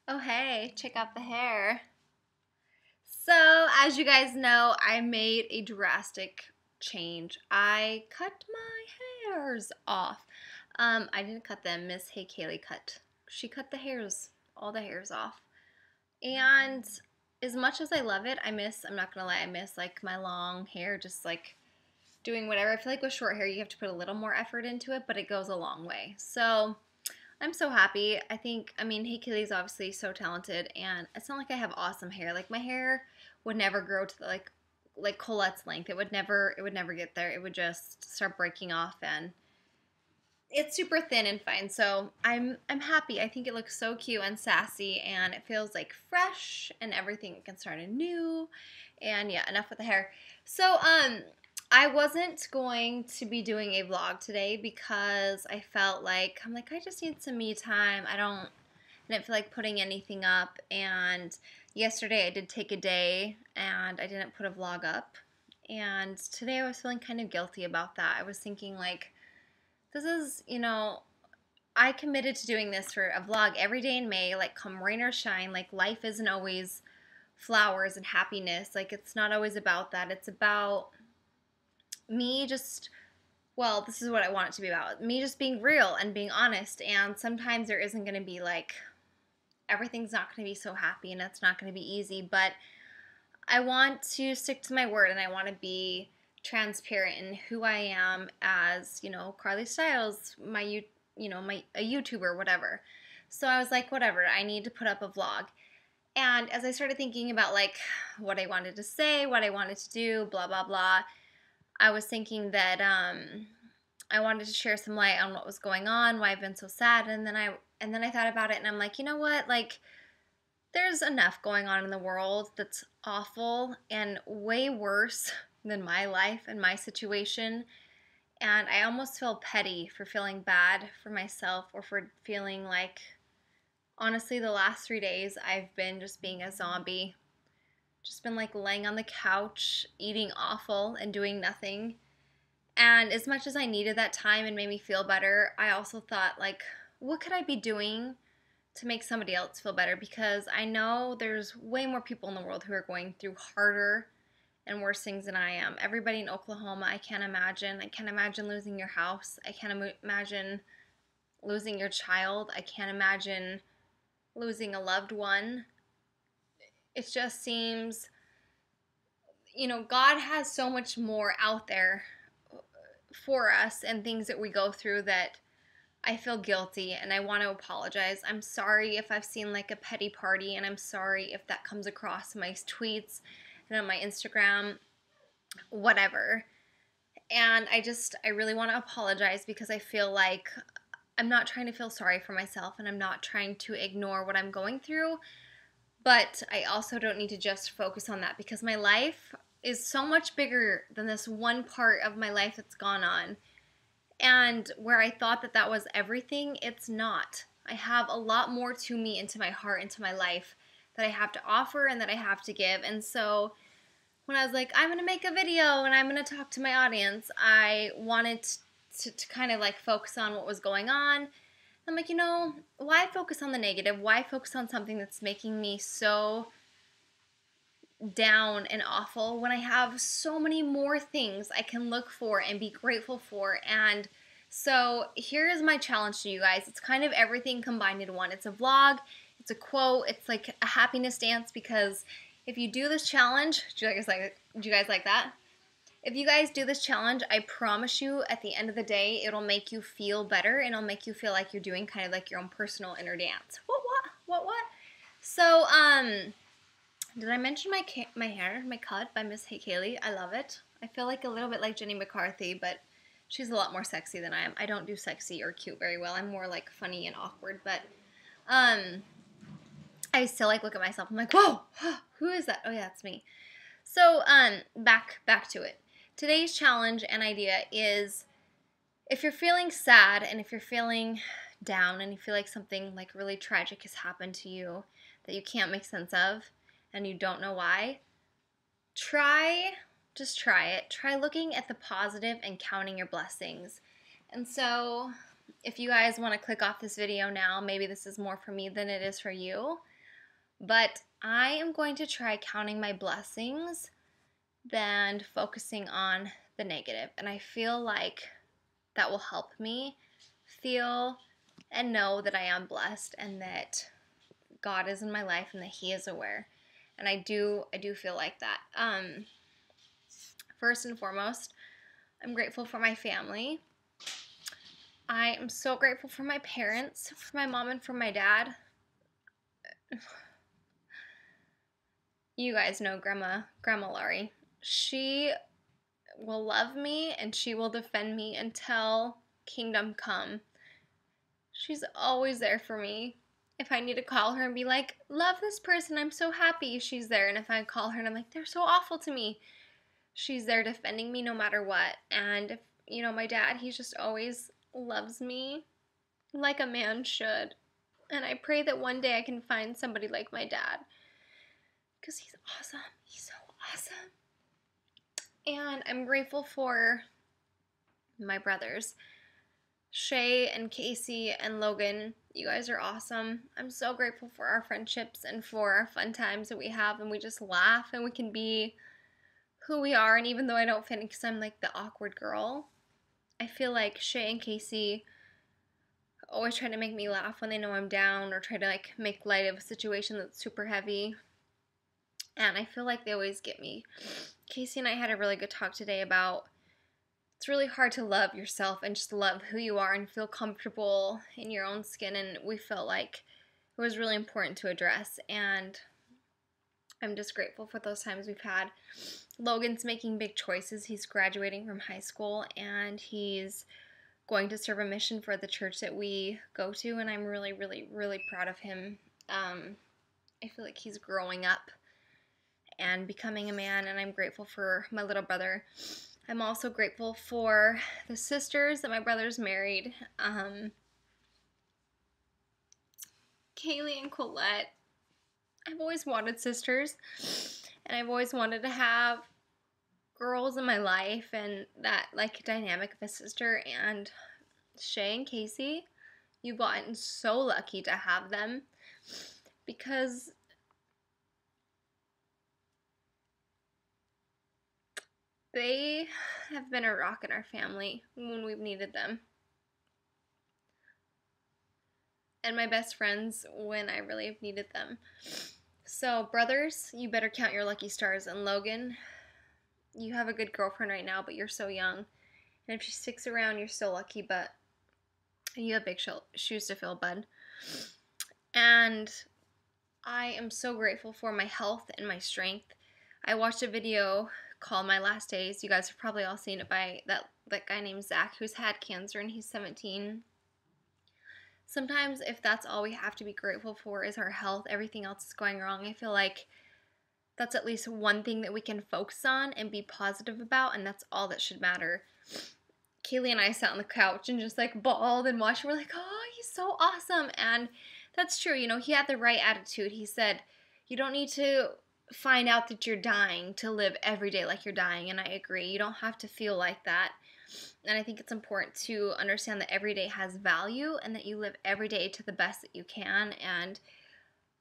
Oh hey, check out the hair. So, as you guys know, I made a drastic change. I cut my hairs off. I didn't cut them. Miss Hey Kaylee cut. She cut the hairs, all the hairs off. And as much as I love it, I'm not gonna lie, I miss like my long hair, just like doing whatever. I feel like with short hair, you have to put a little more effort into it, but it goes a long way. So, I'm so happy. I mean, Hey Kaylee's obviously so talented, and it's not like I have awesome hair. Like my hair would never grow to like Colette's length. It would never get there. It would just start breaking off, and it's super thin and fine. So I'm happy. I think it looks so cute and sassy, and it feels like fresh and everything. It can start anew, and yeah, enough with the hair. So I wasn't going to be doing a vlog today because I felt like I just need some me time. I didn't feel like putting anything up, and yesterday I did take a day and I didn't put a vlog up. And today I was feeling kind of guilty about that. I was thinking like this is, I committed to doing this for a vlog every day in May, like come rain or shine. Like life isn't always flowers and happiness. Like it's not always about that. It's about me just, well, this is what I want it to be about. Me just being real and being honest. And sometimes there isn't going to be like, everything's not going to be so happy and it's not going to be easy. But I want to stick to my word and I want to be transparent in who I am as, CarlieStylez, a YouTuber, whatever. So I was like, whatever, I need to put up a vlog. And as I started thinking about like what I wanted to say, what I wanted to do, blah, blah, blah, I was thinking that I wanted to share some light on what was going on, why I've been so sad, and then I thought about it and I'm like, you know what? Like there's enough going on in the world that's awful and way worse than my life and my situation. And I almost feel petty for feeling bad for myself or for feeling like, honestly, the last 3 days I've been just being a zombie. Just been like laying on the couch, eating awful, and doing nothing. And as much as I needed that time and made me feel better, I also thought, like, what could I be doing to make somebody else feel better? Because I know there's way more people in the world who are going through harder and worse things than I am. Everybody in Oklahoma, I can't imagine. I can't imagine losing your house. I can't imagine losing your child. I can't imagine losing a loved one. It just seems, God has so much more out there for us and things that we go through that I feel guilty and I want to apologize. I'm sorry if I've seen like a petty party, and I'm sorry if that comes across in my tweets and on my Instagram, whatever. And I really want to apologize because I feel like I'm not trying to feel sorry for myself and I'm not trying to ignore what I'm going through. But I also don't need to just focus on that because my life is so much bigger than this one part of my life that's gone on. And where I thought that that was everything, it's not. I have a lot more to me, into my heart, into my life that I have to offer and that I have to give. And so when I was like, I'm going to make a video and I'm going to talk to my audience, I wanted to kind of like focus on what was going on. I'm like, why focus on the negative? Why focus on something that's making me so down and awful when I have so many more things I can look for and be grateful for? And so here is my challenge to you guys. It's kind of everything combined in one. It's a vlog, it's a quote, it's like a happiness dance, because if you do this challenge, do you guys like that? If you guys do this challenge, I promise you at the end of the day, it'll make you feel better and it'll make you feel like you're doing kind of like your own personal inner dance. What? So, did I mention my hair, my cut by Miss Hey Kaylee? I love it. I feel like a little bit like Jenny McCarthy, but she's a lot more sexy than I am. I don't do sexy or cute very well. I'm more like funny and awkward, but, I still like look at myself. I'm like, whoa, who is that? Oh yeah, it's me. So, back to it. Today's challenge and idea is, if you're feeling sad and if you're feeling down and you feel like something like really tragic has happened to you that you can't make sense of and you don't know why, just try it. Try looking at the positive and counting your blessings. And so if you guys want to click off this video now, maybe this is more for me than it is for you. But I am going to try counting my blessings than focusing on the negative. And I feel like that will help me feel and know that I am blessed and that God is in my life and that He is aware. And I do feel like that. First and foremost, I'm grateful for my family. I am so grateful for my parents, for my mom and for my dad. You guys know Grandma Laurie. She will love me and she will defend me until kingdom come. She's always there for me. If I need to call her and be like, love this person, I'm so happy, she's there. And if I call her and I'm like, they're so awful to me, she's there defending me no matter what. And, my dad, he just always loves me like a man should. And I pray that one day I can find somebody like my dad. Because he's awesome. He's so awesome. And I'm grateful for my brothers, Shay and Casey and Logan. You guys are awesome. I'm so grateful for our friendships and for our fun times that we have, and we just laugh and we can be who we are. And even though I don't fit in because I'm like the awkward girl, I feel like Shay and Casey always try to make me laugh when they know I'm down or try to like make light of a situation that's super heavy. And I feel like they always get me. Casey and I had a really good talk today about it's really hard to love yourself and just love who you are and feel comfortable in your own skin. And we felt like it was really important to address. And I'm just grateful for those times we've had. Logan's making big choices. He's graduating from high school and he's going to serve a mission for the church that we go to. And I'm really, really, really proud of him. I feel like he's growing up and becoming a man, and I'm grateful for my little brother. I'm also grateful for the sisters that my brother's married, Kaylee and Colette. I've always wanted sisters, and I've always wanted to have girls in my life and that like dynamic of a sister. And Shay and Casey, you've gotten so lucky to have them because they have been a rock in our family when we've needed them. And my best friends when I really have needed them. So, brothers, you better count your lucky stars. And Logan, you have a good girlfriend right now, but you're so young. And if she sticks around, you're still lucky, but you have big shoes to fill, bud. And I am so grateful for my health and my strength. I watched a video called My Last Days. You guys have probably all seen it by that guy named Zach who's had cancer and he's 17. Sometimes if that's all we have to be grateful for is our health, everything else is going wrong. I feel like that's at least one thing that we can focus on and be positive about, and that's all that should matter. Kaylee and I sat on the couch and just like bawled and watched. We're like, oh, he's so awesome. And that's true. He had the right attitude. He said, you don't need to find out that you're dying to live every day like you're dying. And I agree. You don't have to feel like that. And I think it's important to understand that every day has value and that you live every day to the best that you can and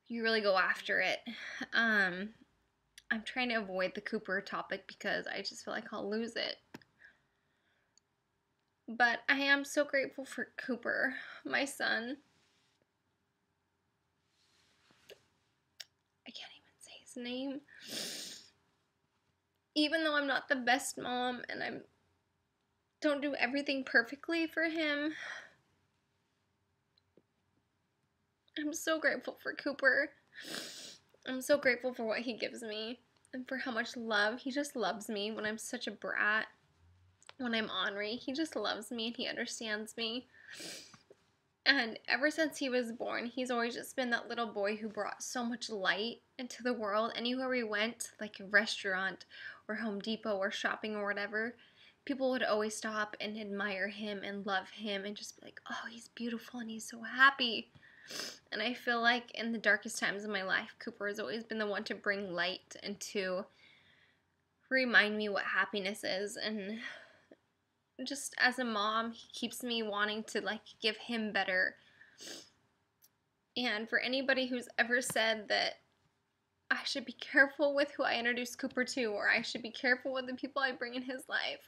you really go after it. I'm trying to avoid the Cooper topic because I just feel like I'll lose it. But I am so grateful for Cooper, my son. I can't even say his name. Even though I'm not the best mom and I don't do everything perfectly for him, I'm so grateful for Cooper. I'm so grateful for what he gives me and for how much love. He just loves me when I'm such a brat. When I'm ornery, he just loves me and he understands me. And ever since he was born, he's always just been that little boy who brought so much light into the world. Anywhere we went, like a restaurant or Home Depot or shopping or whatever, people would always stop and admire him and love him and just be like, oh, he's beautiful and he's so happy. And I feel like in the darkest times of my life, Cooper has always been the one to bring light and to remind me what happiness is. And just as a mom, he keeps me wanting to like give him better. And for anybody who's ever said that I should be careful with who I introduce Cooper to, or I should be careful with the people I bring in his life.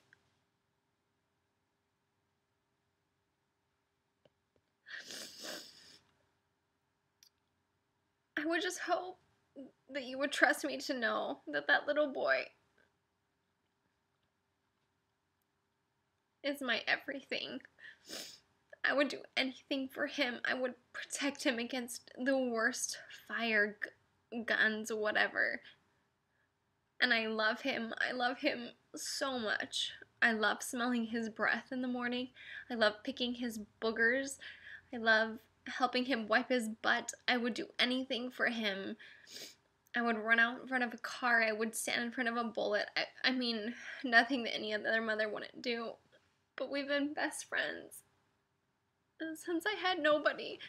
I would just hope that you would trust me to know that that little boy is my everything. I would do anything for him. I would protect him against the worst fire, guns, whatever. And I love him. I love him so much. I love smelling his breath in the morning. I love picking his boogers. I love helping him wipe his butt. I would do anything for him. I would run out in front of a car. I would stand in front of a bullet. I mean, nothing that any other mother wouldn't do. But we've been best friends since I had nobody.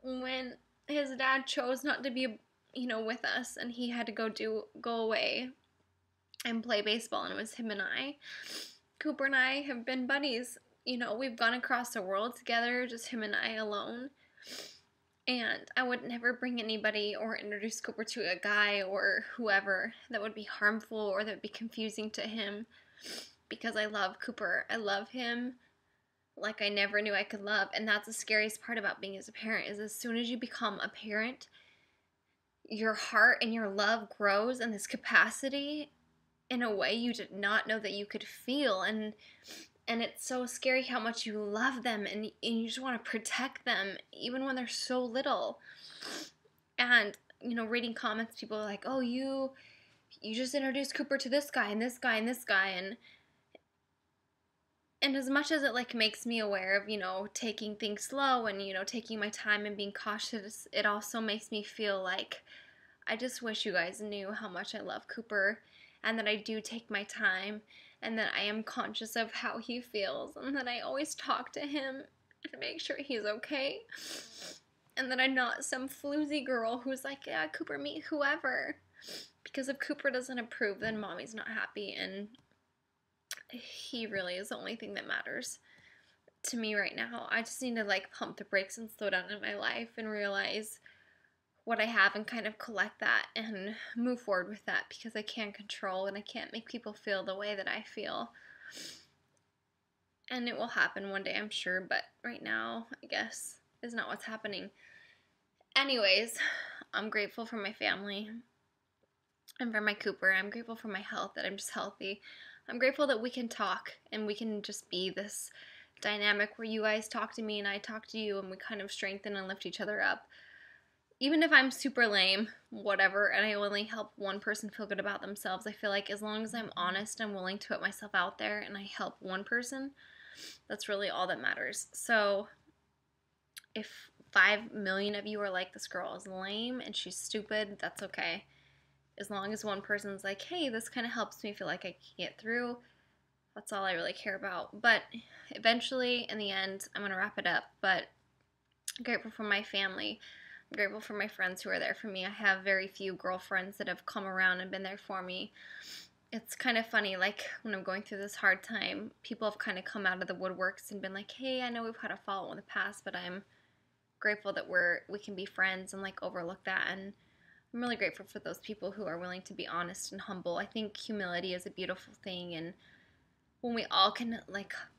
When his dad chose not to be, with us, and he had to go away and play baseball, and it was him and I. Cooper and I have been buddies. We've gone across the world together, just him and I alone. And I would never bring anybody or introduce Cooper to a guy or whoever that would be harmful or that would be confusing to him, because I love Cooper. I love him like I never knew I could love. And that's the scariest part about being as a parent, is as soon as you become a parent, your heart and your love grows in this capacity in a way you did not know that you could feel. And it's so scary how much you love them, and you just want to protect them even when they're so little. And reading comments, people are like, oh, you just introduced Cooper to this guy and this guy and this guy. And as much as it makes me aware of taking things slow and taking my time and being cautious, it also makes me feel like I just wish you guys knew how much I love Cooper, and that I do take my time, and that I am conscious of how he feels, and that I always talk to him to make sure he's okay, and that I'm not some floozy girl who's like, yeah, Cooper, meet whoever. Because if Cooper doesn't approve, then mommy's not happy, and he really is the only thing that matters to me right now. I just need to pump the brakes and slow down in my life and realize what I have and kind of collect that and move forward with that, because I can't control and I can't make people feel the way that I feel. And it will happen one day, I'm sure, but right now, I guess, is not what's happening. Anyways, I'm grateful for my family and for my Cooper. I'm grateful for my health, that I'm just healthy. I'm grateful that we can talk and we can just be this dynamic where you guys talk to me and I talk to you, and we kind of strengthen and lift each other up. Even if I'm super lame, whatever, and I only help one person feel good about themselves, I feel like as long as I'm honest and willing to put myself out there and I help one person, that's really all that matters. So if 5 million of you are like, this girl is lame and she's stupid, that's okay. As long as one person's like, hey, this kind of helps me feel like I can get through, that's all I really care about. But eventually, in the end, I'm going to wrap it up. But I'm grateful for my family. I'm grateful for my friends who are there for me. I have very few girlfriends that have come around and been there for me. It's kind of funny, when I'm going through this hard time, people have kind of come out of the woodworks and been like, hey, I know we've had a fallout in the past, but I'm grateful that we can be friends and overlook that. And I'm really grateful for those people who are willing to be honest and humble. I think humility is a beautiful thing, and when we all can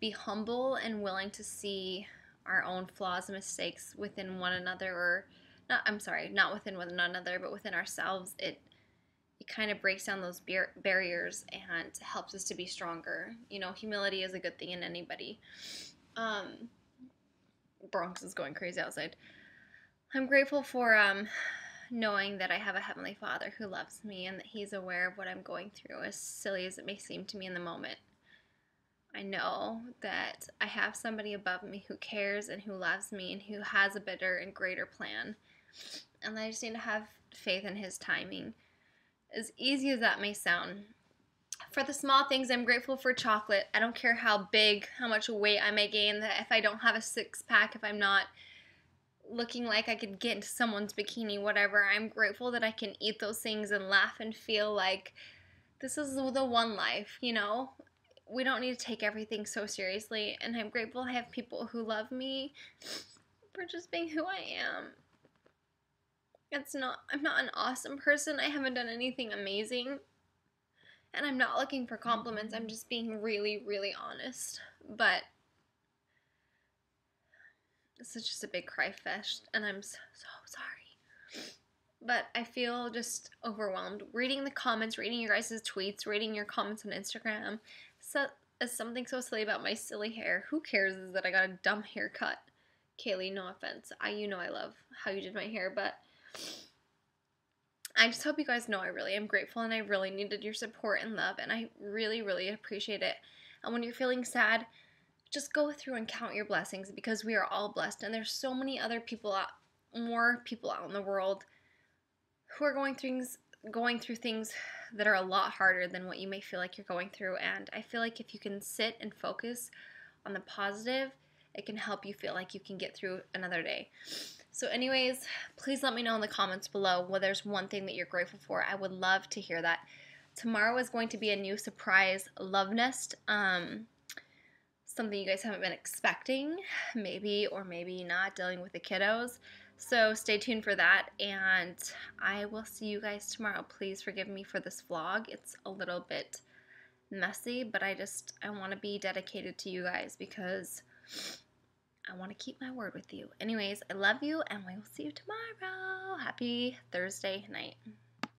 be humble and willing to see our own flaws and mistakes within one another, or not within one another, but within ourselves, it kind of breaks down those barriers and helps us to be stronger. Humility is a good thing in anybody. Bronx is going crazy outside. I'm grateful for knowing that I have a Heavenly Father who loves me and that He's aware of what I'm going through, as silly as it may seem to me in the moment. I know that I have somebody above me who cares and who loves me and who has a better and greater plan. And I just need to have faith in His timing. As easy as that may sound. For the small things, I'm grateful for chocolate. I don't care how much weight I may gain, that if I don't have a six-pack, if I'm not looking like I could get into someone's bikini, whatever, I'm grateful that I can eat those things and laugh and feel like this is the one life, We don't need to take everything so seriously, and I'm grateful I have people who love me for just being who I am. I'm not an awesome person. I haven't done anything amazing. And I'm not looking for compliments. I'm just being really, really honest. But this is just a big cry fest, and I'm so sorry. But I feel just overwhelmed. Reading the comments, reading your guys' tweets, reading your comments on Instagram. So, is something so silly about my silly hair. Who cares is that I got a dumb haircut? Kaylee, no offense. You know I love how you did my hair, but I just hope you guys know I really am grateful, and I really needed your support and love, and I really, really appreciate it. And when you're feeling sad, just go through and count your blessings, because we are all blessed, and there's so many other people out, more people out in the world who are going through things that are a lot harder than what you may feel like you're going through. And I feel like if you can sit and focus on the positive, it can help you feel like you can get through another day. So anyways, please let me know in the comments below whether there's one thing that you're grateful for. I would love to hear that. Tomorrow is going to be a new surprise love nest. Something you guys haven't been expecting, maybe or maybe not, dealing with the kiddos. So stay tuned for that, and I will see you guys tomorrow. Please forgive me for this vlog. It's a little bit messy, but I want to be dedicated to you guys because I want to keep my word with you. Anyways, I love you, and we will see you tomorrow. Happy Thursday night.